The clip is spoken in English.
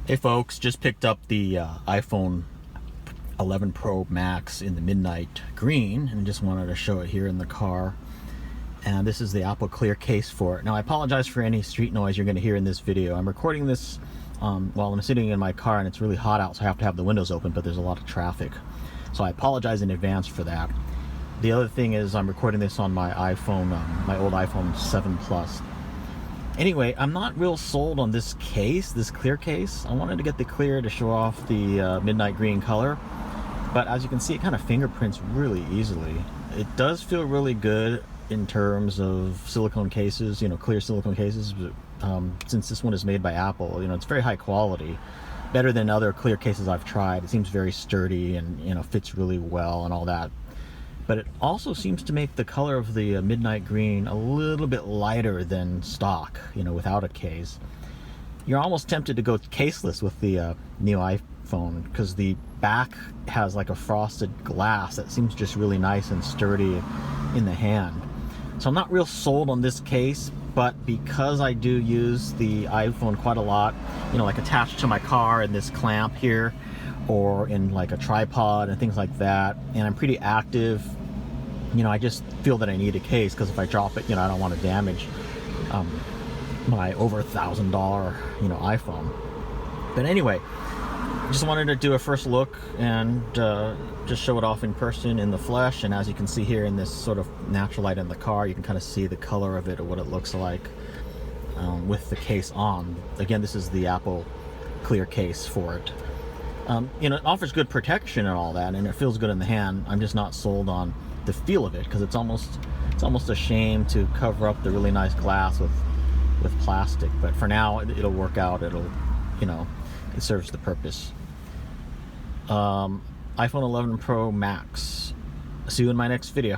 Hey folks, just picked up the iPhone 11 Pro Max in the midnight green and just wanted to show it here in the car. And this is the Apple Clear case for it. Now I apologize for any street noise you're going to hear in this video. I'm recording this while I'm sitting in my car and it's really hot out, so I have to have the windows open, but there's a lot of traffic. So I apologize in advance for that. The other thing is I'm recording this on my iPhone, my old iPhone 7 Plus. Anyway, I'm not real sold on this case, this clear case. I wanted to get the clear to show off the midnight green color, but as you can see, it kind of fingerprints really easily. It does feel really good in terms of silicone cases, clear silicone cases. Since this one is made by Apple, it's very high quality, better than other clear cases I've tried. It seems very sturdy and fits really well and all that. But it also seems to make the color of the midnight green a little bit lighter than stock, without a case. You're almost tempted to go caseless with the new iPhone because the back has like a frosted glass that seems just really nice and sturdy in the hand. So I'm not real sold on this case, but because I do use the iPhone quite a lot, like attached to my car in this clamp here, or in like a tripod and things like that, and I'm pretty active, I just feel that I need a case because if I drop it, I don't want to damage my over $1,000 iPhone. But anyway, just wanted to do a first look and just show it off in person, in the flesh. And as you can see here in this sort of natural light in the car, you can kind of see the color of it or what it looks like with the case on. Again, this is the Apple Clear case for it. It offers good protection and all that, and it feels good in the hand. I'm just not sold on the feel of it because it's almost a shame to cover up the really nice glass with plastic. But for now, it'll work out. It serves the purpose. iPhone 11 Pro Max. See you in my next video.